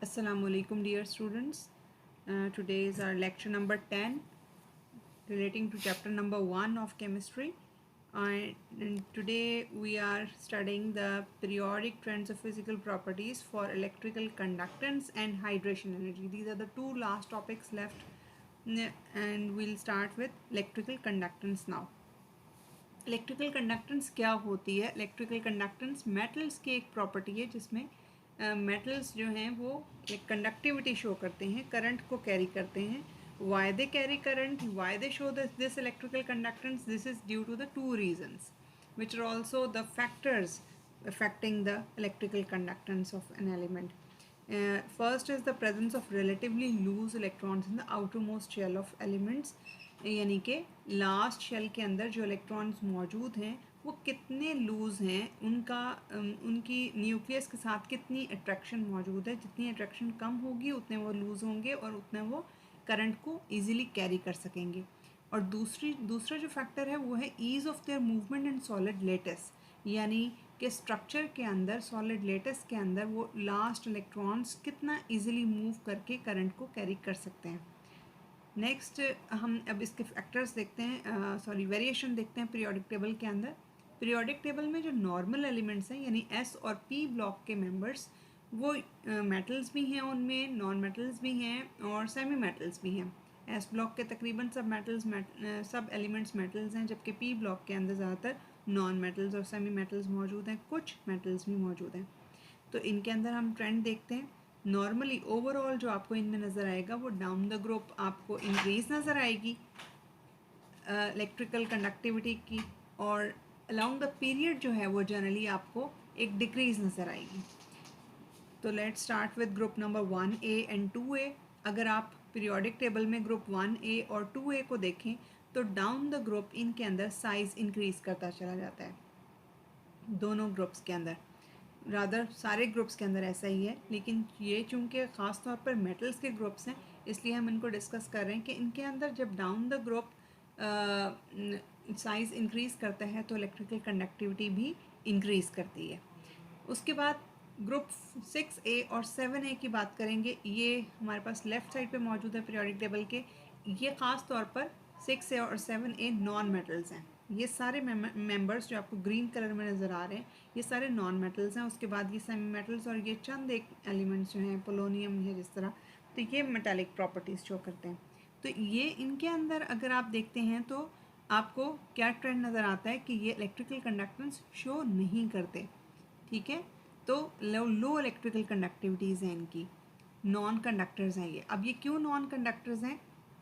Assalamu alaikum dear students. Today is our lecture number 10 relating to chapter number 1 of chemistry. And today we are studying the periodic trends of physical properties for electrical conductance and hydration energy. These are the two last topics left, and we'll start with electrical conductance now. Electrical conductance क्या होती है? Electrical conductance metals की एक property है जिसमें metals जो हैं वो एक कंडक्टिविटी शो करते हैं, करंट को कैरी करते हैं. Why they carry current, why they show this electrical conductance? This is due to the two reasons which are also the factors affecting the electrical conductance of an element. First is the presence of relatively loose electrons in the outermost shell of elements. यानी कि last shell के अंदर जो electrons मौजूद हैं वो कितने loose हैं, उनकी न्यूक्लियस के साथ कितनी अट्रैक्शन मौजूद है. जितनी अट्रैक्शन कम होगी उतने वो लूज़ होंगे और उतने वो करंट को ईजिली कैरी कर सकेंगे. और दूसरा जो फैक्टर है वो है ease of their movement in solid lattice. यानी कि स्ट्रक्चर के अंदर, सॉलिड लेटिस के अंदर वो लास्ट इलेक्ट्रॉन्स कितना ईजिली मूव करके करंट को कैरी कर सकते हैं. नेक्स्ट हम अब इसके फैक्टर्स देखते हैं, वेरिएशन देखते हैं पीरियोडिक टेबल के अंदर. पीरियोडिक टेबल में जो नॉर्मल एलिमेंट्स हैं यानी एस और पी ब्लॉक के मेंबर्स, वो मेटल्स भी हैं, उनमें नॉन मेटल्स भी हैं और सेमी मेटल्स भी हैं. एस ब्लॉक के तकरीबन सब एलिमेंट्स मेटल्स हैं, जबकि पी ब्लॉक के अंदर ज़्यादातर नॉन मेटल्स और सेमी मेटल्स मौजूद हैं, कुछ मेटल्स भी मौजूद हैं. तो इनके अंदर हम ट्रेंड देखते हैं. नॉर्मली ओवरऑल जो आपको इनमें नज़र आएगा वो डाउन द ग्रुप आपको इंक्रीज नज़र आएगी इलेक्ट्रिकल कंडक्टिविटी की, और अलोंग द पीरियड जो है वो जनरली आपको एक डिक्रीज नज़र आएगी. तो let's start with group number 1A and 2A. अगर आप पीरियोडिक टेबल में ग्रुप 1A और 2A को देखें तो डाउन द ग्रुप इनके अंदर साइज़ इंक्रीज़ करता चला जाता है. दोनों ग्रुप्स के अंदर, रादर सारे ग्रुप्स के अंदर ऐसा ही है, लेकिन ये चूँकि ख़ास तौर पर मेटल्स के ग्रुप्स हैं इसलिए हम इनको डिस्कस कर रहे हैं कि इनके अंदर जब down the group size increase करता है तो इलेक्ट्रिकल कंडक्टिविटी भी इंक्रीज़ करती है. उसके बाद ग्रुप 6A और 7A की बात करेंगे. ये हमारे पास लेफ़्ट साइड पे मौजूद है पीरियोडिक टेबल के. ये ख़ास तौर पर 6A और 7A नॉन मेटल्स हैं. ये सारे मेंबर्स जो आपको ग्रीन कलर में नज़र आ रहे हैं ये सारे नॉन मेटल्स हैं. उसके बाद ये सेमी मेटल्स और ये चंद एक एलिमेंट्स जो हैं, पोलोनियम है जिस तरह, तो ये मेटालिक प्रॉपर्टीज़ शो करते हैं. तो ये इनके अंदर अगर आप देखते हैं तो आपको क्या ट्रेंड नज़र आता है कि ये इलेक्ट्रिकल कंडक्टेंस शो नहीं करते. ठीक है, तो लो इलेक्ट्रिकल कंडक्टिविटीज़ हैं इनकी, नॉन कंडक्टर्स हैं ये. अब ये क्यों नॉन कंडक्टर्स हैं?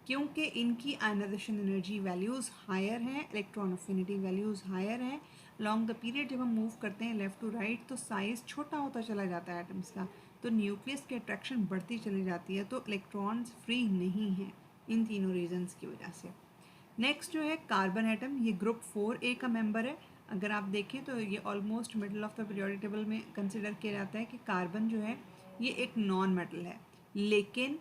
क्योंकि इनकी आयनाइजेशन एनर्जी वैल्यूज़ हायर हैं, इलेक्ट्रॉन अफिनिटी वैल्यूज़ हायर हैं. लॉन्ग द पीरियड जब हम मूव करते हैं लेफ़्ट टू राइट तो साइज़ छोटा होता चला जाता है एटम्स का, तो न्यूक्लियस की अट्रैक्शन बढ़ती चली जाती है, तो इलेक्ट्रॉन्स फ्री नहीं हैं इन तीनों रीजन्स की वजह से. नेक्स्ट जो है कार्बन एटम, ये ग्रुप 4A का मेंबर है. अगर आप देखें तो ये almost middle of the periodic table में कंसिडर किया जाता है कि कार्बन जो है ये एक नॉन मेटल है. लेकिन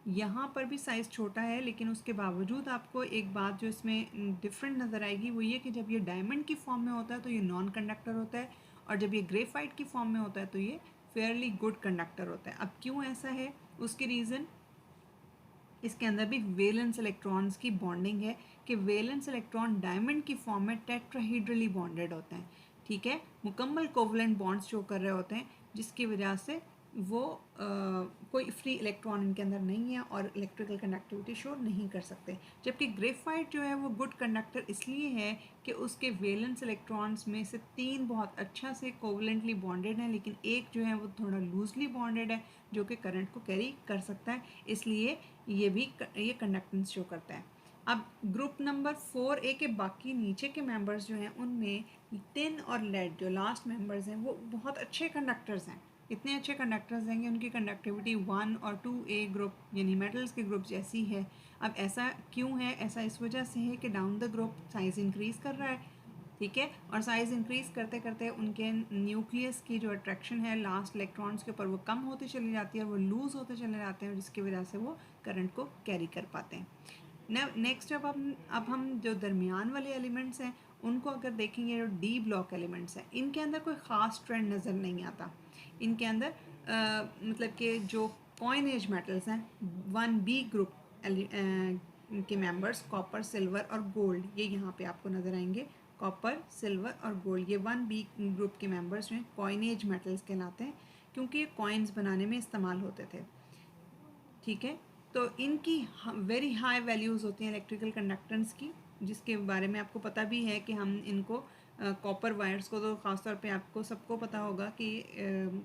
यहाँ पर भी साइज़ छोटा है, लेकिन उसके बावजूद आपको एक बात जो इसमें डिफरेंट नज़र आएगी वो ये कि जब ये डायमंड की फॉर्म में होता है तो ये नॉन कंडक्टर होता है, और जब ये ग्रेफाइट की फॉर्म में होता है तो ये फेयरली गुड कंडक्टर होता है. अब क्यों ऐसा है? उसकी रीज़न इसके अंदर भी वेलेंस इलेक्ट्रॉन्स की बॉन्डिंग है कि वेलेंस इलेक्ट्रॉन डायमंड की फॉर्म में टेट्राहीड्रली बॉन्डेड होते हैं. ठीक है, मुकम्मल कोवलेंट बॉन्ड्स शो कर रहे होते हैं, जिसकी वजह से वो कोई फ्री इलेक्ट्रॉन इनके अंदर नहीं है और इलेक्ट्रिकल कंडक्टिविटी शो नहीं कर सकते. जबकि ग्रेफाइट जो है वो गुड कंडक्टर इसलिए है कि उसके वेलेंस इलेक्ट्रॉन्स में से 3 बहुत अच्छा से कोवलेंटली बॉन्डेड हैं, लेकिन एक जो है वो थोड़ा लूजली बॉन्डेड है जो कि करंट को कैरी कर सकता है, इसलिए ये कंडक्टेंस शो करता है. अब ग्रुप नंबर 4A के बाकी नीचे के मेंबर्स जो हैं उनमें टिन और लेड जो लास्ट मेंबर्स हैं वो बहुत अच्छे कंडक्टर्स हैं. इतने अच्छे कंडक्टर्स हैं कि उनकी कंडक्टिविटी 1 और 2A ग्रुप यानी मेटल्स के ग्रुप जैसी है. अब ऐसा क्यों है? ऐसा इस वजह से है कि down the group size increase कर रहा है. ठीक है, और साइज़ इंक्रीज़ करते करते उनके न्यूक्लियस की जो अट्रैक्शन है लास्ट इलेक्ट्रॉन्स के ऊपर वो कम होती चली जाती है और वो लूज़ होते चले जाते हैं, जिसकी वजह से वो करंट को कैरी कर पाते हैं. नेक्स्ट अब हम जो दरमियान वाले एलिमेंट्स हैं उनको अगर देखेंगे, जो डी ब्लॉक एलिमेंट्स हैं इनके अंदर कोई ख़ास ट्रेंड नज़र नहीं आता. इनके अंदर मतलब कि जो कॉइनेज मेटल्स हैं 1B ग्रुप के मेंबर्स कॉपर, सिल्वर और गोल्ड, ये यहाँ पे आपको नज़र आएंगे। कॉपर, सिल्वर और गोल्ड, ये 1B ग्रुप के मेंबर्स जो हैं कॉइनेज मेटल्स कहलाते हैं, क्योंकि ये कॉइन्स बनाने में इस्तेमाल होते थे। ठीक है, तो इनकी वेरी हाई वैल्यूज़ होती हैं इलेक्ट्रिकल कंडक्टेंस की, जिसके बारे में आपको पता भी है कि हम इनको कॉपर वायर्स को तो ख़ासतौर पे आपको सबको पता होगा कि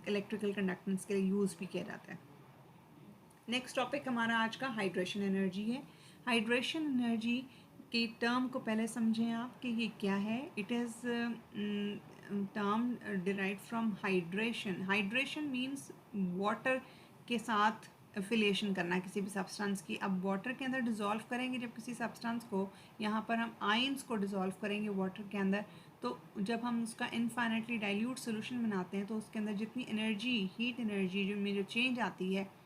इलेक्ट्रिकल कंडक्टेंस के लिए यूज़ भी किया जाता है। नेक्स्ट टॉपिक हमारा आज का हाइड्रेशन एनर्जी है। हाइड्रेशन एनर्जी की टर्म को पहले समझें आप कि ये क्या है। It is term derive from hydration. Hydration means water के साथ एफिलिएशन करना किसी भी सब्सटेंस की। अब वाटर के अंदर डिज़ोल्व करेंगे जब किसी सब्सटेंस को, यहाँ पर हम आयंस को डिज़ोल्व करेंगे वाटर के अंदर, तो जब हम उसका इनफाइनाइटली डाइल्यूट सोल्यूशन बनाते हैं तो उसके अंदर जितनी एनर्जी, हीट एनर्जी जो में जो चेंज आती है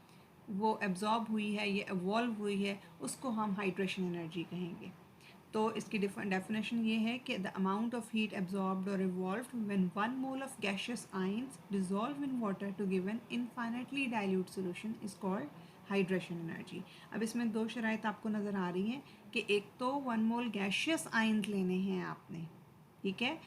वो एब्जॉर्ब हुई है, ये एवॉल्व हुई है, उसको हम हाइड्रेशन एनर्जी कहेंगे। तो इसकी डेफिनेशन ये है कि the amount of heat absorbed और evolved when 1 mole of gaseous ions dissolve in water to give an infinitely dilute solution is called hydration energy. अब इसमें दो शराइत आपको नज़र आ रही हैं कि एक तो 1 मोल गैशियस आयंस लेने हैं आपने, ठीक है,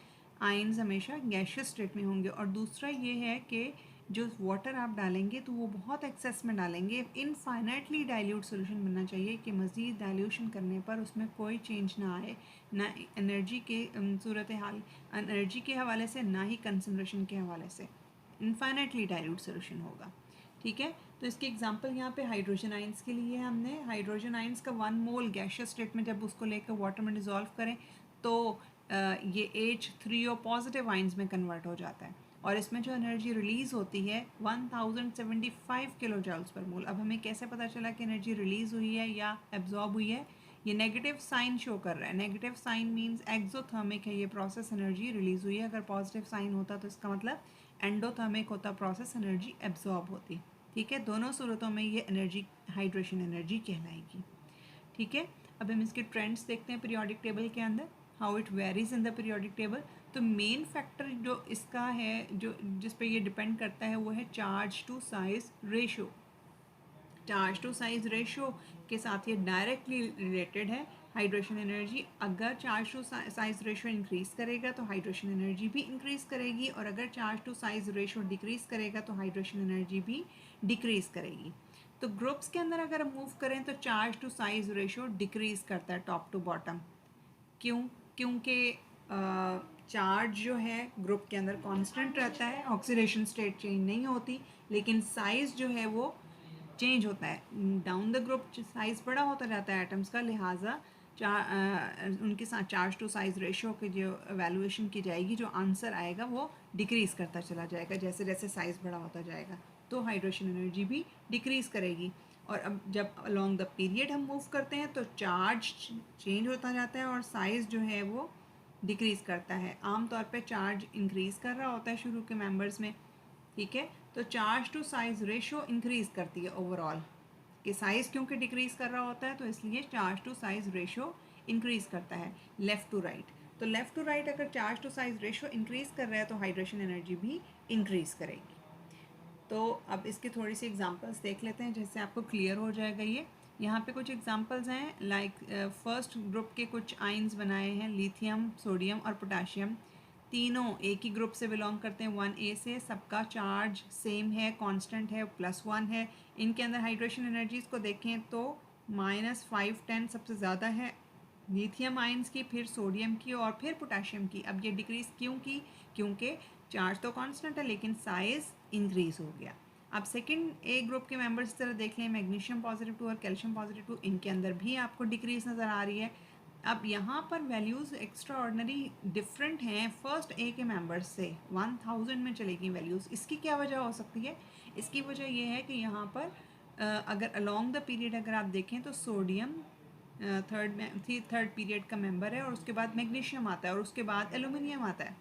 आयंस हमेशा गैशियस स्टेट में होंगे, और दूसरा ये है कि जो वाटर आप डालेंगे तो वो बहुत एक्सेस में डालेंगे। इनफाइनाइटली डाइल्यूट सोल्यूशन बनना चाहिए कि मज़ीद डाइल्यूशन करने पर उसमें कोई चेंज ना आए, ना एनर्जी के सूरत हाल एनर्जी के हवाले से, ना ही कंसनट्रेशन के हवाले से। इनफाइनाइटली डाइल्यूट सोल्यूशन होगा, ठीक है। तो इसकी एग्जांपल यहाँ पे हाइड्रोजन आयंस के लिए हमने हाइड्रोजन आयंस का 1 मोल गैशियस स्टेट में जब उसको लेकर वाटर में डिज़ोल्व करें तो ये H3O पॉजिटिव आयंस में कन्वर्ट हो जाता है, और इसमें जो एनर्जी रिलीज़ होती है 1075 किलो जूल्स पर मोल। अब हमें कैसे पता चला कि एनर्जी रिलीज़ हुई है या एब्जॉर्ब हुई है? ये नेगेटिव साइन शो कर रहा है। नेगेटिव साइन मीन्स एक्सोथर्मिक है ये प्रोसेस, एनर्जी रिलीज़ हुई है। अगर पॉजिटिव साइन होता तो इसका मतलब एंडोथर्मिक होता, प्रोसेस एनर्जी एब्जॉर्ब होती। ठीक है, दोनों सूरतों में ये एनर्जी हाइड्रेशन एनर्जी कहलाएगी। ठीक है, अब हम इसके ट्रेंड्स देखते हैं पीरियोडिक टेबल के अंदर, how it varies in the periodic table. तो मेन फैक्टर जो इसका है, जो जिस पे ये डिपेंड करता है, वो है charge to size ratio. Charge to size ratio के साथ ये डायरेक्टली रिलेटेड है हाइड्रेशन एनर्जी। अगर charge to size ratio increase करेगा तो हाइड्रेशन एनर्जी भी इंक्रीज़ करेगी, और अगर charge to size ratio decrease करेगा तो हाइड्रेशन एनर्जी भी डिक्रीज़ करेगी। तो ग्रुप्स के अंदर अगर हम मूव करें तो charge to size ratio decrease करता है टॉप टू बॉटम। क्यों? क्योंकि चार्ज जो है ग्रुप के अंदर कांस्टेंट रहता है, ऑक्सीडेशन स्टेट चेंज नहीं होती, लेकिन साइज़ जो है वो चेंज होता है। डाउन द ग्रुप साइज़ बड़ा होता जाता है एटम्स का, लिहाजा उनके साथ चार्ज टू साइज रेशियो की जो एवेलुएशन की जाएगी, जो आंसर आएगा वो डिक्रीज़ करता चला जाएगा जैसे जैसे साइज़ बड़ा होता जाएगा। तो हाइड्रेशन एनर्जी भी डिक्रीज़ करेगी। और अब जब अलोंग द पीरियड हम मूव करते हैं तो चार्ज चेंज होता जाता है और साइज़ जो है वो डिक्रीज़ करता है। आमतौर पे चार्ज इंक्रीज़ कर रहा होता है शुरू के मेंबर्स में, ठीक है। तो charge to size ratio increase करती है ओवरऑल, कि साइज़ क्योंकि डिक्रीज़ कर रहा होता है तो इसलिए charge to size ratio increase करता है लेफ़्ट टू राइट। तो लेफ़्ट टू राइट अगर charge to size ratio increase कर रहा है तो हाइड्रेशन एनर्जी भी इंक्रीज़ करेगी। तो अब इसकी थोड़ी सी एग्जांपल्स देख लेते हैं जिससे आपको क्लियर हो जाएगा ये। यहाँ पे कुछ एग्जांपल्स हैं, लाइक फर्स्ट ग्रुप के कुछ आयंस बनाए हैं, लिथियम, सोडियम और पोटाशियम। तीनों एक ही ग्रुप से बिलोंग करते हैं, 1A से। सबका चार्ज सेम है, कांस्टेंट है, +1 है। इनके अंदर हाइड्रेशन एनर्जीज़ को देखें तो -5 10 सबसे ज़्यादा है लिथियम आयंस की, फिर सोडियम की और फिर पोटाशियम की। अब ये डिक्रीज़ क्यों की? क्योंकि चार्ज तो कांस्टेंट है लेकिन साइज़ इंक्रीज़ हो गया। अब सेकंड ए ग्रुप के मेंबर्स इस तरह देख लें, मैग्नीशियम +2 और कैल्शियम +2, इनके अंदर भी आपको डिक्रीज़ नज़र आ रही है। अब यहाँ पर वैल्यूज़ एक्स्ट्रा ऑर्डनरी डिफरेंट हैं फर्स्ट ए के मेंबर्स से, 1000 में चलेगी वैल्यूज़। इसकी क्या वजह हो सकती है? इसकी वजह यह है कि यहाँ पर अगर अलोंग द पीरियड अगर आप देखें तो सोडियम थर्ड पीरियड का मेंबर है, और उसके बाद मैग्नीशियम आता है, और उसके बाद एल्यूमिनियम आता है।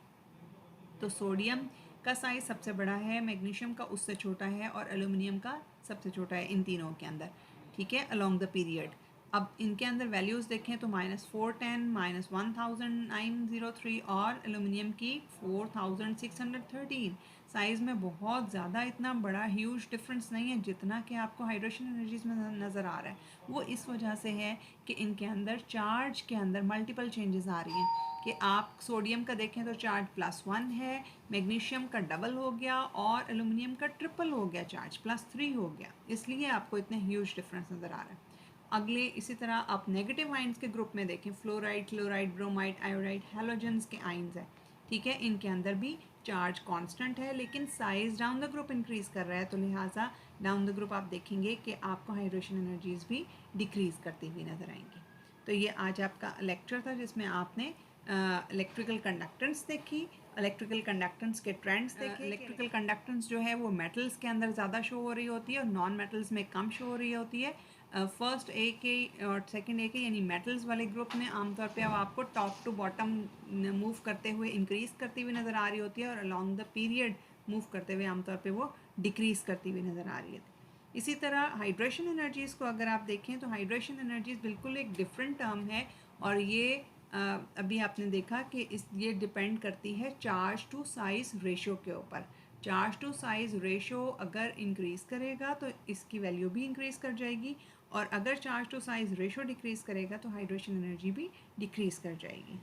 तो सोडियम का साइज़ सबसे बड़ा है, मैग्नीशियम का उससे छोटा है, और एल्यूमिनियम का सबसे छोटा है इन तीनों के अंदर, ठीक है, अलोंग द पीरियड। अब इनके अंदर वैल्यूज़ देखें तो -410, -1903 और एल्यूमिनियम की 4613। साइज़ में बहुत ज़्यादा इतना बड़ा ह्यूज डिफरेंस नहीं है जितना कि आपको हाइड्रेशन एनर्जीज़ में नज़र आ रहा है। वो इस वजह से है कि इनके अंदर चार्ज के अंदर मल्टीपल चेंजेस आ रही हैं कि आप सोडियम का देखें तो चार्ज +1 है, मैग्नीशियम का डबल हो गया और एलुमिनियम का ट्रिपल हो गया, चार्ज +3 हो गया, इसलिए आपको इतने ह्यूज डिफरेंस नज़र आ रहा है। अगले इसी तरह आप नेगेटिव आइंस के ग्रुप में देखें, fluoride, chloride, bromide, iodide, halogens के आइंस हैं, ठीक है। इनके अंदर भी चार्ज कांस्टेंट है लेकिन size down the group increase कर रहा है, तो लिहाजा डाउन द ग्रुप आप देखेंगे कि आपको हाइड्रेशन एनर्जीज भी डिक्रीज करती हुई नजर आएंगी। तो ये आज आपका लेक्चर था जिसमें आपने इलेक्ट्रिकल कंडक्टेंस देखी, इलेक्ट्रिकल कंडक्टेंस के ट्रेंड्स देखे। इलेक्ट्रिकल कंडक्टेंस जो है वो मेटल्स के अंदर ज़्यादा शो हो रही होती है और नॉन मेटल्स में कम शो हो रही होती है। फर्स्ट ए के और सेकंड ए के यानी मेटल्स वाले ग्रुप में आमतौर पे अब आपको टॉप टू बॉटम मूव करते हुए इंक्रीज करती हुई नज़र आ रही होती है और अलॉन्ग द पीरियड मूव करते हुए आमतौर पे वो डिक्रीज करती हुई नज़र आ रही है। इसी तरह हाइड्रेशन एनर्जीज़ को अगर आप देखें तो हाइड्रेशन एनर्जीज़ बिल्कुल एक डिफरेंट टर्म है और ये अभी आपने देखा कि ये डिपेंड करती है चार्ज टू साइज़ रेशो के ऊपर। चार्ज टू साइज़ रेशो अगर इंक्रीज़ करेगा तो इसकी वैल्यू भी इंक्रीज़ कर जाएगी और अगर charge to size ratio decrease करेगा तो हाइड्रेशन एनर्जी भी डिक्रीज़ कर जाएगी।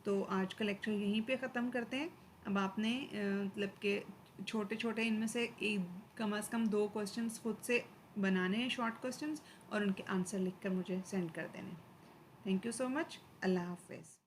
तो आज का लेक्चर यहीं पे ख़त्म करते हैं। अब आपने मतलब के छोटे छोटे इनमें से कम से कम 2 क्वेश्चंस खुद से बनाने हैं, शॉर्ट क्वेश्चंस, और उनके आंसर लिखकर मुझे सेंड कर देने। Thank you so much. अल्लाह हाफिज़।